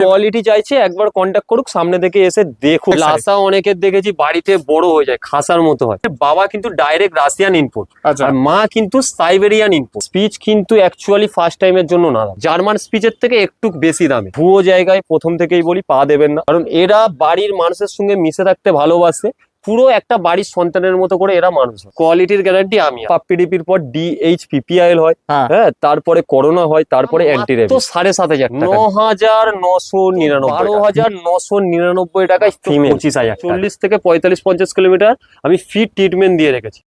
Quality চাইছে একবার contact করুক, সামনে থেকে এসে দেখুক। লাসা অনেকের দেখেছি বাড়িতে বড় হয়ে যায়, খাসার মতো হয়। বাবা কিন্তু ডাইরেক্ট রাশিয়ান ইম্পোর্ট, আর মা কিন্তু সাইবেরিয়ান ইম্পোর্ট। স্পিচ কিন্তু অ্যাকচুয়ালি ফার্স্ট টাইমের জন্য না, জার্মান স্পিচের থেকে একটু বেশি দামে। ভুয়ো জায়গায় প্রথম থেকেই বলি পা দেবেন না, কারণ এরা বাড়ির মানুষের সঙ্গে মিশে থাকতে ভালোবাসে। পুরো একটা বাড়ির সন্তানের মতো করে এরা মানুষ। কোয়ালিটির গ্যারান্টি আমি। পাপ্পিডিপির পর DHPPIL হয়, হ্যাঁ, তারপরে করোনা হয়, তারপরে অ্যান্টি রেবিস। তো 7,500 টাকা, 9,999, 12,999 টাকায় ফিমেল, 25,000, 40 থেকে 45-50 কিলোমিটার আমি ফ্রি ট্রিটমেন্ট দিয়ে রেখেছি।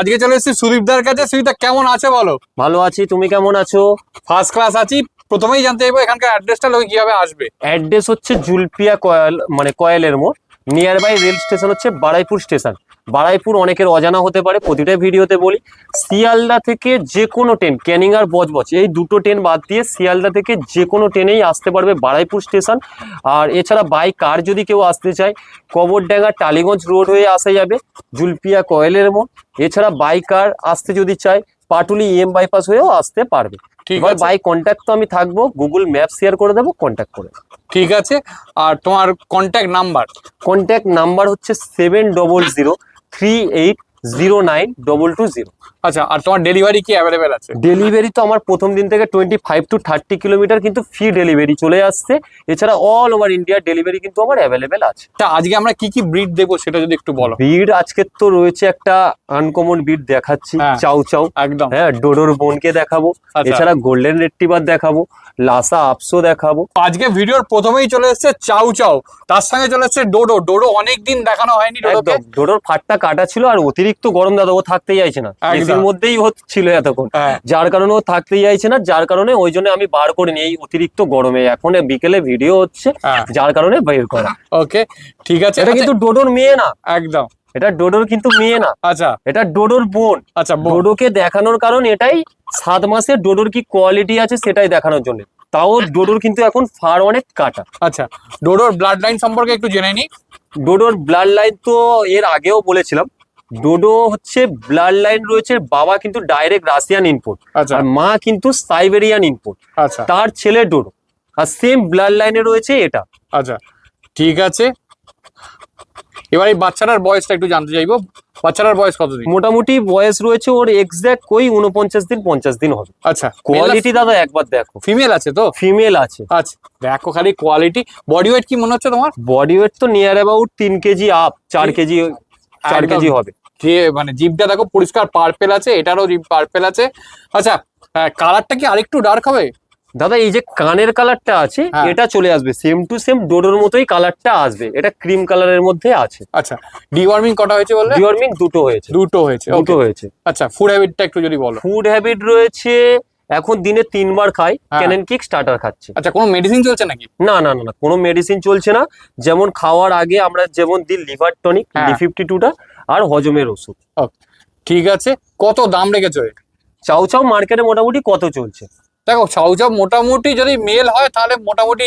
আজকে চলে এসেছি সুদীপদার কাছে। সুদীপদা কেমন আছে বলো? ভালো আছি, তুমি কেমন আছো? ফার্স্ট ক্লাস আছি। প্রথমেই জানতে চাইবো এখানকার অ্যাড্রেসটা, লোক কিভাবে আসবে? অ্যাড্রেস হচ্ছে জুলপিয়া কয়েল, মানে কয়েলের মোড়। নিয়ার বাই রেল স্টেশন হচ্ছে বারাইপুর স্টেশন। বারাইপুর অনেকের অজানা হতে পারে, প্রতিটা ভিডিওতে বলি। শিয়ালদা থেকে যে কোনো ট্রেন, ক্যানিং আর বজবজ, এই দুটো ট্রেন বাদ দিয়ে শিয়ালদা থেকে যে কোনো ট্রেনেই আসতে পারবে বারাইপুর স্টেশন। আর এছাড়া বাই কার যদি কেউ আসতে চায়, কবরডাঙ্গা টালিগঞ্জ রোড হয়ে আসা যাবে জুলপিয়া কয়েলের মোড়। এছাড়া বাই কার আসতে যদি চায়, পাটুলি বাইপাস হয়েও আসতে পারবে। এবার বাই কন্ট্যাক্ট তো আমি থাকবো, গুগল ম্যাপ শেয়ার করে দেবো, কন্ট্যাক্ট করে। ঠিক আছে। আর তোমার কন্ট্যাক্ট নাম্বার? কন্ট্যাক্ট নাম্বার হচ্ছে 7003809220। আচ্ছা, আর তোমার ডেলিভারি কি অ্যাভেলেবেল আছে? ডেলিভারি তো আমার প্রথম দিন থেকে 25 to 30 কিলোমিটার কিন্তু ফ্রি ডেলিভারি চলে আসছে। এছাড়া অল ওভার ইন্ডিয়া ডেলিভারি কিন্তু আমার অ্যাভেলেবেল আছে। তা আজকে আমরা কি কি ব্রিড দেবো সেটা যদি একটু বলো। ব্রিড আজকে তো রয়েছে একটা আনকমন ব্রিড দেখাচ্ছি, চাউ চাউ, একদম। হ্যাঁ, ডোডোর বোনকে দেখাবো। এছাড়া গোল্ডেন রেট্রিভার দেখাবো, লাসা আপসো দেখাবো। আজকে ভিডিওর প্রথমেই চলে এসেছে চাউ চাউ, তার সঙ্গে চলে এসেছে ডোডো। ডোডো অনেকদিন দেখানো হয়নি। ডোডোর ফাটটা কাটা ছিল, আর অতিরিক্ত গরম দাদা, ও থাকতেই চাইছে না, এসির মধ্যেই ছিল এতক্ষণ, যার কারণে ও থাকতেই চাইছে না। যার কারণে ওই জন্য আমি বার করিনি এই অতিরিক্ত গরমে। এখন বিকেলে ভিডিও হচ্ছে, যার কারণে বের করা। ওকে, ঠিক আছে। এটা কিন্তু ডোডোর মেয়ে না, একদম। এটা ডোডোর কিন্তু মেয়ে না। আচ্ছা, এটা ডোডোর বোন। আচ্ছা, ডোডোকে দেখানোর কারণ এটাই, 7 মাসে ডোডোর কি কোয়ালিটি আছে সেটাই দেখানোর জন্য। তাও ডোডোর কিন্তু এখন ফার অনেক কাটা। আচ্ছা, ডোডোর ব্লাড লাইন সম্পর্কে একটু জেনে নি। ডোডোর ব্লাড লাইন তো এর আগেও বলেছিলাম। ডোডো হচ্ছে ব্লাড লাইন রয়েছে, বাবা কিন্তু ডাইরেক্ট রাশিয়ান ইম্পোর্ট, আর মা কিন্তু সাইবেরিয়ান ইম্পোর্ট। আচ্ছা, তার ছেলে ডোডো, আর সেম ব্লাড লাইনে রয়েছে এটা। আচ্ছা, ঠিক আছে। এবার এই বাচ্চাটার বয়সটা একটু জানতে চাইবো। বাচ্চাটার বয়স কতদিন? মোটামুটি বয়স রয়েছে ওর এক্সাক্ট 49 দিন 50 দিন হবে। আচ্ছা, কোয়ালিটি দাদা একবার দেখো। ফিমেল আছে তো? ফিমেল আছে। আচ্ছা, দেখো খালি কোয়ালিটি। বডি ওয়েট কি মনে হচ্ছে তোমার? বডি ওয়েট তো near about 3 KG up, 4 KG হবে। যে মানে জিভটা দেখো পরিষ্কার পার্পেল আছে, এটারও জিভ পার্পেল আছে। আচ্ছা, কালারটা কি আরেকটু ডার্ক হবে? দাদা এই যে কানের কালারটা আছে, এটা চলে আসবে সেম টু সেম ডোডোর মতোই কালারটা আসবে। এটা ক্রিম কালারের মধ্যে আছে। আচ্ছা, ডিওয়ার্মিং কটা হয়েছে বললে? ডিওয়ার্মিং দুটো হয়েছে। দুটো হয়েছে। আচ্ছা, ফুড হ্যাবিটটা একটু যদি বলো। ফুড হ্যাবিট রয়েছে, এখন দিনে 3 বার খাই, ক্যানেন কিক স্টার্টার খাচ্ছে। আচ্ছা, কোনো মেডিসিন চলছে নাকি? না না না, কোনো মেডিসিন চলছে না। যেমন খাওয়ার আগে আমরা যেমন দিই লিভার টনিক Li52টা, আর হজমের ওষুধ। ঠিক আছে। কত দাম রেখেছো? চাউ চাউ মার্কেটে মোটামুটি কত চলছে? দেখো, চাউ চাউ মোটামুটি যদি মেল হয় তাহলে মোটামুটি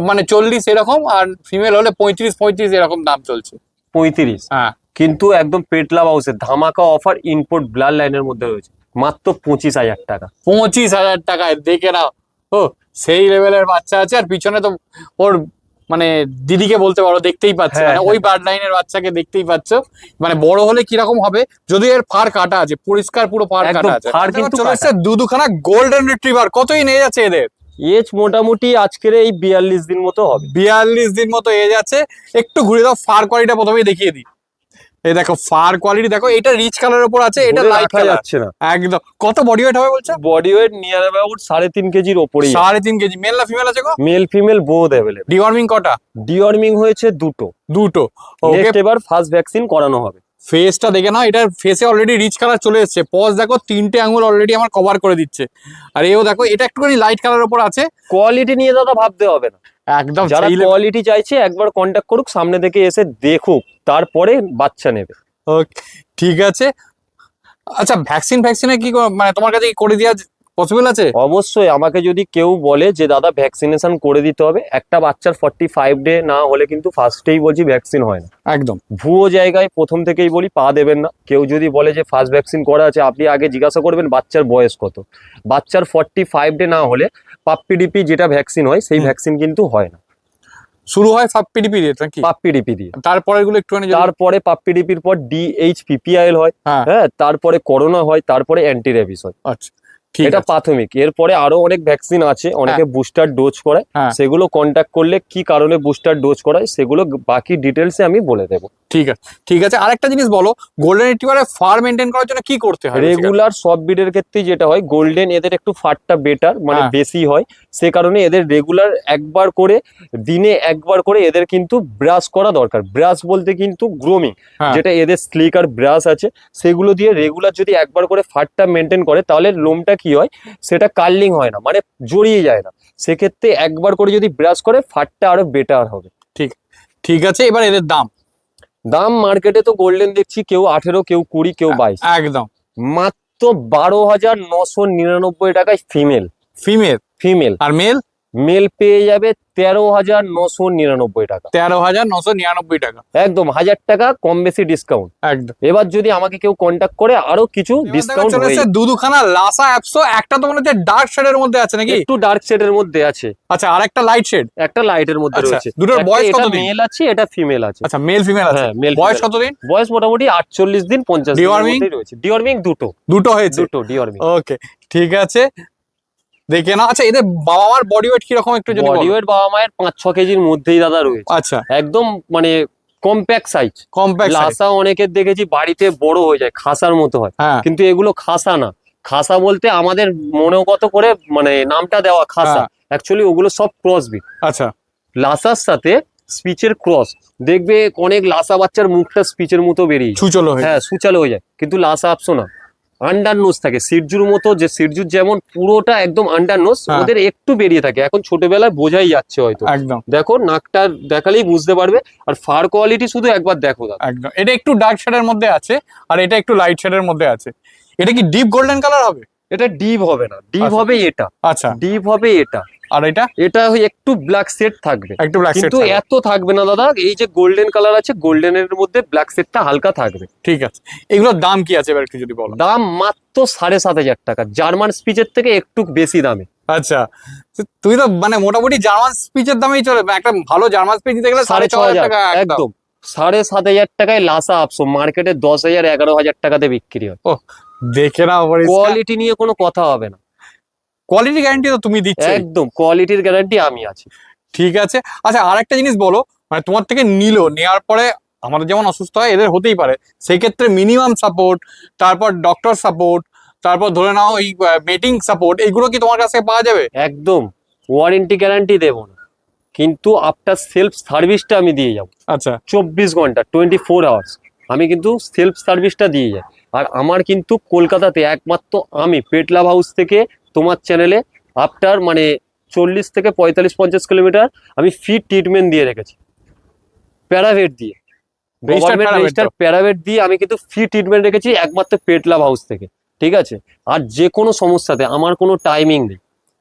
মানে 40 এরকম, আর ফিমেল হলে 35 এরকম দাম চলছে। 35? হ্যাঁ, কিন্তু একদম পেটলা বাউসের ধামাকা অফার ইনপুট ব্লাড লাইনের মধ্যে রয়েছে, মাত্র 25,000 টাকা। 25,000 টাকায় দেখে নাও। ও, সেই লেভেলের বাচ্চা আছে। আর পিছনে তো ওর মানে দিদিকে বলতে পারো, দেখতেই পাচ্ছ, মানে ওই ব্লাড লাইনের বাচ্চাকে দেখতেই পাচ্ছ। মানে বড় হলে কিরকম হবে, যদি এর ফার কাটা আছে, পরিষ্কার পুরো ফার কাটা আছে। ফার কিন্তু চলে এসেছে দুখানা গোল্ডেন রিট্রিভার। কতই নিয়ে যাচ্ছে এদের এজ? মোটামুটি আজকের এই 42 দিন মতো হবে। 42 দিন মতো এজ আছে। একটু ঘুরে দাও, ফার কোয়ালিটিটা প্রথমেই দেখিয়ে দিই। এই দেখো ফার কোয়ালিটি দেখো, এটা রিচ কালারের উপর আছে, এটা লাইট কালার যাচ্ছে না একদম। কত বডি ওয়েট হবে বলছো? বডি ওয়েট নিয়ার অ্যাবাউট 3.5 কেজির উপরে। 3.5 কেজি। মেল না ফিমেল আছে গো? Male female both available. Deworming কটা? ডিওয়ার্মিং হয়েছে দুটো। ওকে, এবার ফার্স্ট ভ্যাকসিন করানো হবে। ফেসটা দেখে নাও, এটার ফেসে অলরেডি রিচ কালার চলে এসেছে। পজ দেখো, 3টে আঙুল অলরেডি আমার কভার করে দিচ্ছে। আর এও দেখো, এটা একটুখানি লাইট কালারের উপর আছে। কোয়ালিটি নিয়ে দাদা ভাবতে হবে না, একদম। যারা কোয়ালিটি চাইছে একবার কন্ট্যাক্ট করুক, সামনে থেকে এসে দেখুক, তারপরে বাচ্চা নেবে। ওকে, ঠিক আছে। আচ্ছা, ভ্যাকসিনে কি মানে তোমার কাছে করে দেওয়া পসিবল আছে? অবশ্যই। আমাকে যদি কেউ বলে যে দাদা ভ্যাকসিনেশন করে দিতে হবে, একটা বাচ্চার 45 ডে না হলে কিন্তু ফার্স্টেই বলছি ভ্যাকসিন হয় না। একদম ভুয়ো জায়গায় প্রথম থেকেই বলি পা দেবেন না। কেউ যদি বলে যে ফার্স্ট ভ্যাকসিন করা আছে, আপনি আগে জিজ্ঞাসা করবেন বাচ্চার বয়স কত। বাচ্চার 45 ডে না হলে পাপ্পিডিপি যেটা ভ্যাকসিন হয় সেই ভ্যাকসিন কিন্তু হয় না। শুরু হয় পাপ্পিডিপি দিয়ে নাকি? পাপ্পিডিপি দিয়ে। তারপরে এগুলো একটুখানি তারপরে পাপ্পিডিপির পর DHPPIL হয়, হ্যাঁ, তারপরে করোনা হয়, তারপরে অ্যান্টি রেবিস হয়। আচ্ছা ঠিক এটা আছে। প্রাথমিক। এরপরে আরো অনেক ভ্যাকসিন আছে, অনেকে বুস্টার ডোজ করে, সেগুলো কন্ট্যাক্ট করলে কি কারণে বুস্টার ডোজ করায় সেগুলো বাকি ডিটেলসে আমি বলে দেবো। ঠিক আছে ঠিক আছে। আরেকটা জিনিস বলো, গোল্ডেন রিট্রিভারের ফার মেনটেন করার জন্য কি করতে হয়? রেগুলার সব ব্রিডের ক্ষেত্রে যেটা হয়, গোল্ডেন এদের একটু ফারটা বেটার, মানে বেশি হয়, সে কারণে এদের রেগুলার একবার করে, দিনে একবার করে এদের কিন্তু ব্রাশ করা দরকার। ব্রাশ বলতে কিন্তু গ্রুমিং, যেটা এদের স্লিকার ব্রাশ আছে সেগুলো দিয়ে রেগুলার যদি একবার করে ফারটা মেনটেন করে, তাহলে লোমটা কি হয়, সেটা কার্লিং হয় না, মানে জড়িয়ে যায় না। সেক্ষেত্রে একবার করে যদি ব্রাশ করে ফারটা আরো বেটার হবে। ঠিক ঠিক আছে। এবার এদের দাম মার্কেটে তো গোল্ডেন দেখছি কেউ 18, কেউ 20, কেউ 22, একদম মাত্র 12,999 টাকায় ফিমেল। ফিমেল আর মেল মেল পেয়ে যাবে 13,999 টাকা। 13,999 টাকা, একদম 1000 টাকা কম বেশি ডিসকাউন্ট। একদম। এবার যদি আমাকে কেউ কন্ট্যাক্ট করে আরো কিছু ডিসকাউন্ট হয়ে যাবে। দুখানা লাসা অ্যাপসো, একটা তো মনে হচ্ছে ডার্ক শেডের মধ্যে আছে নাকি? একটু ডার্ক শেডের মধ্যে আছে। আচ্ছা, আর একটা লাইট শেড, একটা লাইটের মধ্যে রয়েছে। দুটোর বয়স কত দিন? মেল আছে, এটা ফিমেল আছে। আচ্ছা, মেল ফিমেল আছে। বয়স কত দিন? বয়স মোটামুটি 48 দিন 50 দিন মধ্যেই রয়েছে। ডিওয়ার্মিং দুটো হয়েছে। দুটো ডিওয়ার্মিং। ওকে ঠিক আছে, দেখে না। আচ্ছা, এদের বাবা মার বডি ওয়েট কি রকম একটু যদি বলো? বডি ওয়েট বাবা মায়ের 5-6 কেজির মধ্যেই দাদা রয়েছে। আচ্ছা, একদম মানে কম্প্যাক্ট সাইজ। লাসা অনেকের দেখেছি বাড়িতে বড় হয়ে যায়, খাসার মতো হয়, কিন্তু এগুলো খাসা না। খাসা বলতে আমাদের মনোগত করে মানে নামটা দেওয়া খাসা, অ্যাকচুয়ালি ওগুলো সব ক্রস ব্রিড। আচ্ছা, লাসার সাথে স্পিচের ক্রস। দেখবে অনেক লাসা বাচ্চার মুখটা স্পিচের মতো বেরিয়ে সুচলো, হ্যাঁ সুচালো হয়ে যায়, কিন্তু লাসা আপসো না, আন্ডার নোজ থাকে। সিরজুর মতো, যে সিরজুর যেমন পুরোটা একদম আন্ডার নোজ, ওদের একটু বেরিয়ে থাকে। এখন ছোটবেলায় বোঝাই যাচ্ছে হয়তো, একদম। দেখো নাকটা দেখালেই বুঝতে পারবে। আর ফার কোয়ালিটি শুধু একবার দেখো দাদা। একদম, এটা একটু ডার্ক শেডের মধ্যে আছে আর এটা একটু লাইট শেডের মধ্যে আছে। এটা কি ডিপ গোল্ডেন কালার হবে? এটা ডিপ হবে না, ডিপ হবে এটা। আচ্ছা, ডিপ হবে এটা। আর এটা একটু ব্ল্যাক শেড থাকবে, একটু ব্ল্যাক শেড, কিন্তু এত থাকবে না দাদা। এই যে গোল্ডেন কালার আছে, গোল্ডেনের মধ্যে ব্ল্যাক শেডটা হালকা থাকবে। ঠিক আছে। এগুলোর দাম কি আছে এবার একটু যদি বলো? দাম মাত্র 7,500 টাকা, জার্মান স্পিচের থেকে একটু বেশি দামে। আচ্ছা, তুই তো মানে মোটামুটি জার্মান স্পিচের দামেই চলে। একটা ভালো জার্মান স্পিচ দিতে গেলে 6,500 টাকা। একদম 7,500 টাকায় লাসা আপসো মার্কেটে 10,000 11,000 টাকাতে বিক্রি হয়। ও, দেখে না, কোয়ালিটি নিয়ে কোনো কথা হবে না। কোয়ালিটি গ্যারান্টি তো তুমি দিচ্ছ? একদম, কোয়ালিটির গ্যারান্টি আমি আছি। ঠিক আছে। আচ্ছা, আর একটা জিনিস বলো, মানে তোমার থেকে নেওয়ার পরে আমাদের যেমন অসুস্থ হয় এদের হতেই পারে, সেই ক্ষেত্রে মিনিমাম সাপোর্ট, তারপর ডক্টর সাপোর্ট, তারপর ধরে নাও এই মেটিং সাপোর্ট, এইগুলো কি তোমার কাছে পাওয়া যাবে? একদম, ওয়ারেন্টি গ্যারান্টি দেবো না, কিন্তু আফটার সেলফ সার্ভিসটা আমি দিয়ে যাবো। আচ্ছা, 24 ঘন্টা 24 আওয়ার্স আমি কিন্তু সেলফ সার্ভিসটা দিয়ে যাই। আর আমার কিন্তু কলকাতাতে একমাত্র আমি পেট লাভ হাউস থেকে তোমার চ্যানেলে আফটার মানে 40 থেকে 45-50 কিলোমিটার আমি ফ্রি ট্রিটমেন্ট দিয়ে রেখেছি, প্যারাভেট দিয়ে, প্যারাভেট দিয়ে আমি কিন্তু ফ্রি ট্রিটমেন্ট রেখেছি একমাত্র পেট লাভ হাউস থেকে। ঠিক আছে, আর যে কোনো সমস্যাতে আমার কোনো টাইমিং নেই,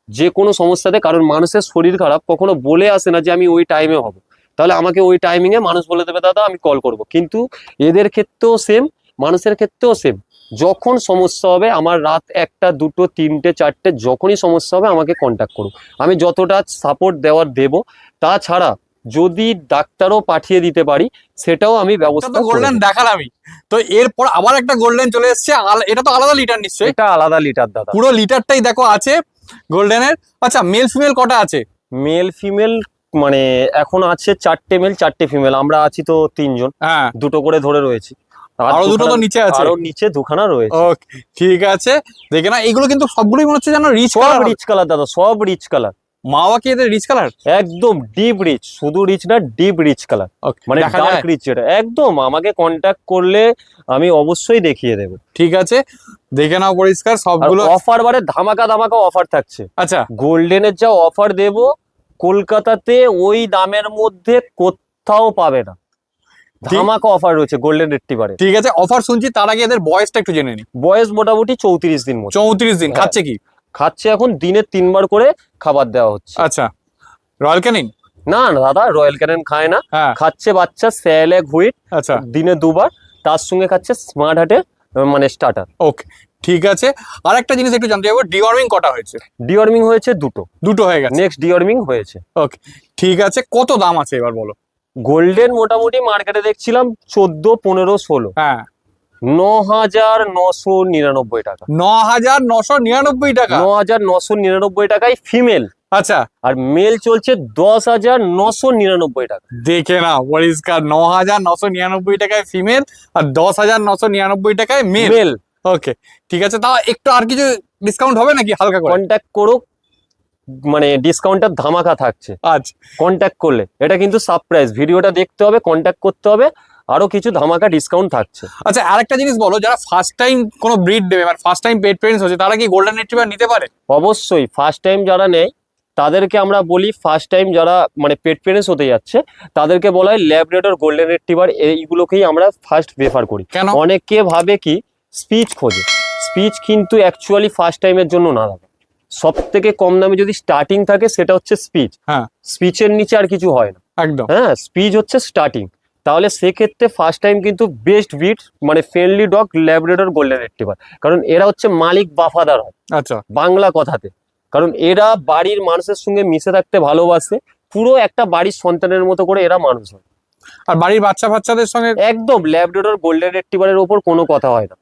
যে কোনো সমস্যাতে, কারণ মানুষের শরীর খারাপ কখনো বলে আসে না যে আমি ওই টাইমে হব, তাহলে আমাকে ওই টাইমিংয়ে মানুষ বলে দেবে দাদা আমি কল করব। কিন্তু এদের ক্ষেত্রেও সেম, মানুষের ক্ষেত্রেও সেম। যখন সমস্যা হবে, আমার রাত 1টা 2টো 3টে 4টে যখনই সমস্যা হবে আমাকে কন্ট্যাক্ট করুন, আমি যতটা সাপোর্ট দেব। তাছাড়া যদি ডাক্তারও পাঠিয়ে দিতে পারি সেটাও আমি ব্যবস্থা করব। গোল্ডেন দেখালামই তো, এরপর আবার একটা গোল্ডেন চলে এসেছে। এটা তো আলাদা লিটার নিশ্চয়ই? এটা আলাদা লিটার দাদা, পুরো লিটারটাই দেখো আছে গোল্ডেনের। আচ্ছা, মেল ফিমেল কটা আছে? মেল ফিমেল মানে এখন আছে 4টে মেল 4টে ফিমেল, আমরা আছি তো 3 জন, দুটো করে ধরে রয়েছি। আরো দুটো তো নিচে আছে, আরো নিচে দুখানা রয়েছে। ওকে ঠিক আছে। দেখে না, এইগুলো কিন্তু সবগুলোই মনে হচ্ছে যেন রিচ কালার দাদা, সব রিচ কালার। মাওয়া কি এদের রিচ কালার? একদম ডিপ রিচ, শুধু রিচ না, ডিপ রিচ কালার, মানে ডার্ক রিচ। এটা একদম আমাকে কন্টাক্ট করলে আমি অবশ্যই দেখিয়ে দেব। ঠিক আছে, দেখে নাও পরিষ্কার সবগুলো। অফার বারে ধামাকা অফার থাকছে। আচ্ছা, গোল্ডেনের যা অফার দেব কলকাতাতে ওই দামের মধ্যে কোথাও পাবে না। ধামাকা অফার রয়েছে গোল্ডেন রিট্রিভারে। ঠিক আছে, অফার শুনছি, তার আগে এদের বয়সটা একটু জেনে নি। বয়স মোটামুটি 34 দিন। 34 দিন। খাচ্ছে কি? খাচ্ছে এখন দিনে 3 বার করে খাবার দেওয়া হচ্ছে। আচ্ছা, রয়্যাল ক্যানিন? না না দাদা, রয়্যাল ক্যানেন খায় না। হ্যাঁ, খাচ্ছে বাচ্চা স্যালেক হুইট আচ্ছা, দিনে 2 বার, তার সঙ্গে খাচ্ছে স্মার্ট হার্টের মানে স্টার্টার। ওকে, ঠিক আছে। আর একটা জিনিস একটু জানতে চাইবো, ডিওয়ার্মিং কটা হয়েছে? ডিওয়ার্মিং হয়েছে দুটো হয়ে গেছে। নেক্সট ডিওয়ার্মিং হয়েছে। ওকে, ঠিক আছে। কত দাম আছে এবার বলো? গোল্ডেন মোটামুটি মার্কেটে দেখছিলাম 14, 15, 16। হ্যাঁ, 9,999 টাকা। 9,999 টাকা? 9,999 টাকায় ফিমেল। আচ্ছা, আর মেল চলছে 10,999 টাকা। দেখে না পরিষ্কার, 9,999 টাকায় ফিমেল আর 10,999 টাকায় মেল। মেল ওকে, ঠিক আছে। তাও একটু আর কিছু ডিসকাউন্ট হবে নাকি হালকা করে? কন্ট্যাক্ট করুক, মানে ডিসকাউন্টের ধামাকা থাকছে আচ্ছা, কন্ট্যাক্ট করলে। এটা কিন্তু সারপ্রাইজ, ভিডিওটা দেখতে হবে, কন্ট্যাক্ট করতে হবে, আরো কিছু ধামাকা ডিসকাউন্ট থাকছে। আচ্ছা, আরেকটা জিনিস বলো, যারা ফার্স্ট টাইম কোনো ব্রিড দেবে, মানে ফার্স্ট টাইম পেট প্রেগন্যান্সি হচ্ছে, তারা কি গোল্ডেন রিট্রিভার নিতে পারে? অবশ্যই ফার্স্ট টাইম যারা নেয় তাদেরকে আমরা বলি, ফার্স্ট টাইম যারা মানে পেট প্রেগন্যান্সি হতে যাচ্ছে তাদেরকে বলা হয় ল্যাব্রাডর, গোল্ডেন রিট্রিভার, এইগুলোকেই আমরা ফার্স্ট প্রেফার করি। কেন? অনেকে ভাবে কি স্পিচ খোঁজে, স্পিচ কিন্তু অ্যাকচুয়ালি ফার্স্ট টাইমের জন্য না দাদা। সব থেকে কম দামে যদি স্টার্টিং থাকে সেটা হচ্ছে স্পিচ। হ্যাঁ, স্পিচের নিচে আর কিছু হয় না। একদম। হ্যাঁ, স্পিচ হচ্ছে স্টার্টিং। তাহলে সেক্ষেত্রে ফার্স্ট টাইম কিন্তু বেস্ট ব্রিড মানে friendly dog Labrador, golden retriever, কারণ এরা হচ্ছে মালিক বাফাদার হয় আচ্ছা, বাংলা কথাতে। কারণ এরা বাড়ির মানুষের সঙ্গে মিশে থাকতে ভালোবাসে, পুরো একটা বাড়ির সন্তানের মতো করে এরা মানুষ হয়। আর বাড়ির বাচ্চা বাচ্চাদের সঙ্গে একদম ল্যাব্রাডর, গোল্ডেন রিট্রিভারের ওপর কোনো কথা হয় না।